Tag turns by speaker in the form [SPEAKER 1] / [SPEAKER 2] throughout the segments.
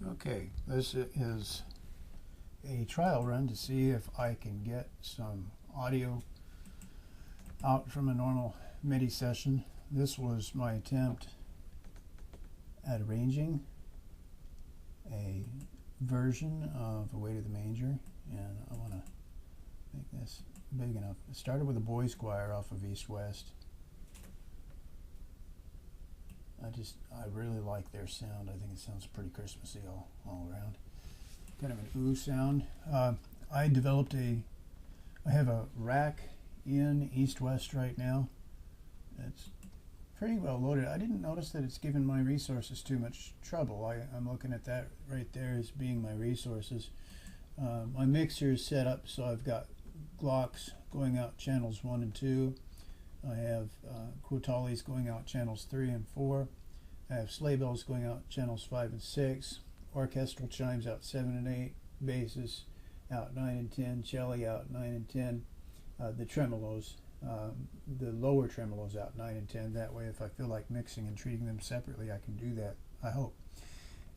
[SPEAKER 1] Okay, this is a trial run to see if I can get some audio out from a normal MIDI session. This was my attempt at arranging a version of Away to the Manger, and I want to make this big enough. It started with a boys choir off of East West. I really like their sound. I think it sounds pretty Christmassy all around. Kind of an ooh sound. I have a rack in East West right now. It's pretty well loaded. I didn't notice that it's given my resources too much trouble. I'm looking at that right there as being my resources. My mixer is set up so I've got Glocks going out channels 1 and 2. I have Quotalis going out channels 3 and 4. I have sleigh bells going out channels 5 and 6. Orchestral chimes out 7 and 8. Basses out 9 and 10. Cello out 9 and 10. The tremolos, the lower tremolos out 9 and 10. That way, if I feel like mixing and treating them separately, I can do that, I hope.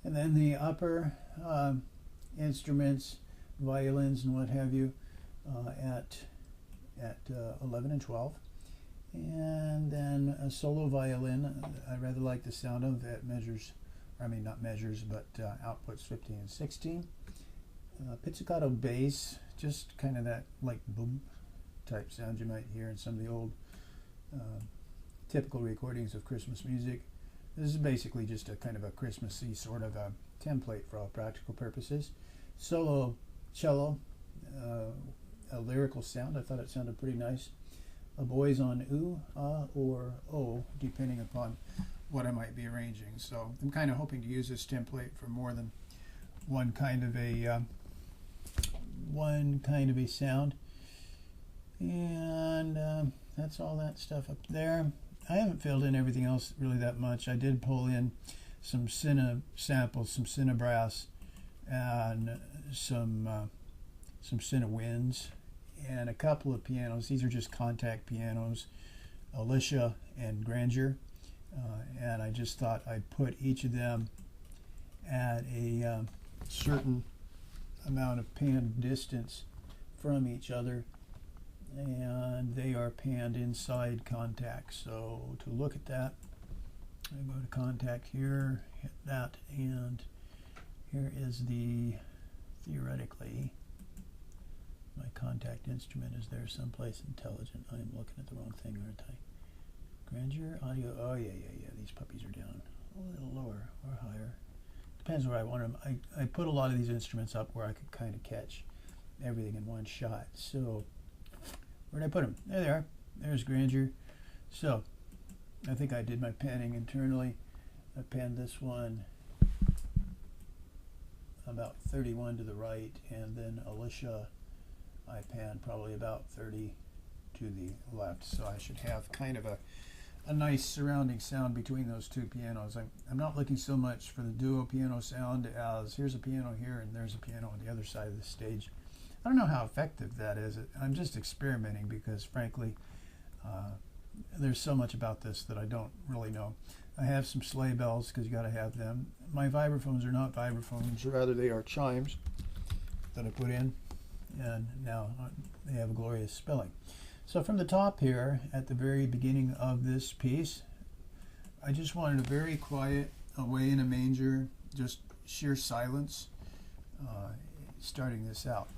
[SPEAKER 1] And then the upper instruments, violins and what have you, at 11 and 12. And then a solo violin, I rather like the sound of at outputs 15 and 16. Pizzicato bass, just kind of that like boom type sound you might hear in some of the old typical recordings of Christmas music. This is basically just a kind of a Christmassy sort of a template for all practical purposes. Solo cello, a lyrical sound. I thought it sounded pretty nice. A boys on ooh, ah, or oh, depending upon what I might be arranging. So I'm kind of hoping to use this template for more than one kind of a sound. And that's all that stuff up there. I haven't filled in everything else really that much. I did pull in some Cine samples, some Cine brass, and some Cine winds, and a couple of pianos. These are just contact pianos, Alicia and Manger, and I just thought I'd put each of them at a certain amount of pan distance from each other, and they are panned inside contact. So to look at that, I go to contact here, hit that, and here is theoretically, my contact instrument is there someplace intelligent. I am looking at the wrong thing, aren't I? Manger, audio, oh yeah, these puppies are down a little lower or higher. Depends where I want them. I put a lot of these instruments up where I could kind of catch everything in one shot. So, where did I put them? There they are. There's Manger. So, I think I did my panning internally. I panned this one about 31 to the right, and then Alicia I panned probably about 30 to the left. So I should have kind of a nice surrounding sound between those two pianos. I'm not looking so much for the duo piano sound as here's a piano here and there's a piano on the other side of the stage. I don't know how effective that is. I'm just experimenting because frankly there's so much about this that I don't really know. I have some sleigh bells because you got to have them. My vibraphones are not vibraphones, rather they are chimes that I put in, and now they have a glorious spelling. So from the top here, at the very beginning of this piece, I just wanted a very quiet Away in a Manger, just sheer silence, starting this out.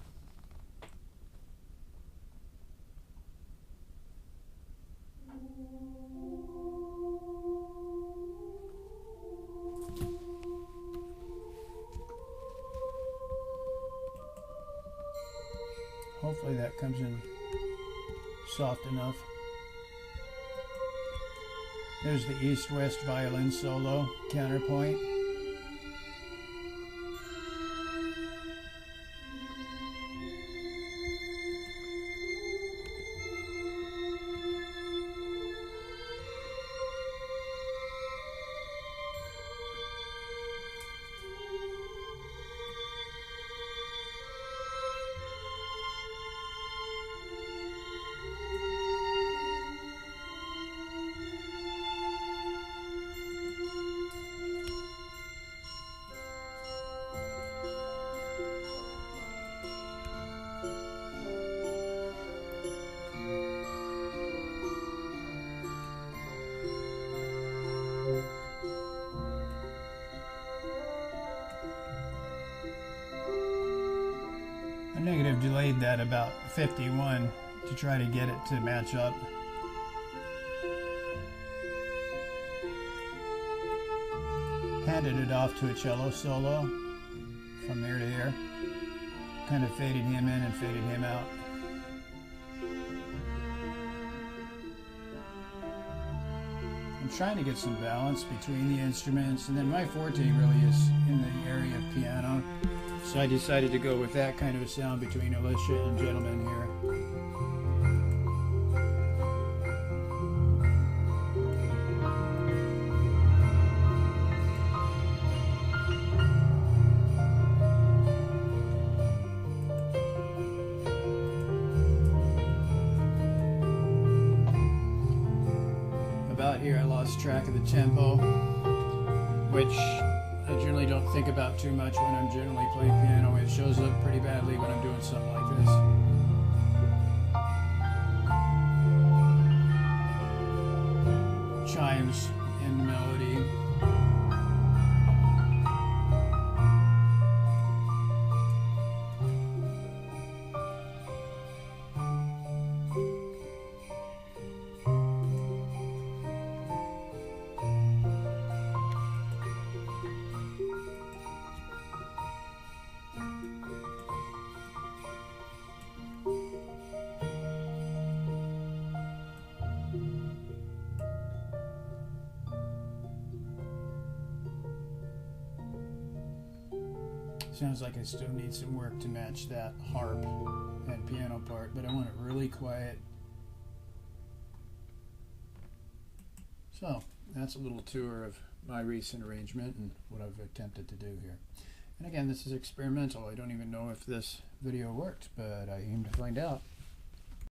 [SPEAKER 1] Hopefully that comes in soft enough. There's the East-West violin solo, counterpoint. negative delayed that about 51 to try to get it to match up. Handed it off to a cello solo from ear to ear. Kind of faded him in and faded him out. I'm trying to get some balance between the instruments, and then my forte really is in the area of piano. So I decided to go with that kind of a sound between Alicia and Gentleman here. About here I lost track of the tempo, which I generally don't think about too much when I'm generally playing piano. It shows up pretty badly when I'm doing something like this. Chimes in melody. Sounds like I still need some work to match that harp and piano part, but I want it really quiet. So that's a little tour of my recent arrangement and what I've attempted to do here. And again, this is experimental. I don't even know if this video worked, but I aim to find out.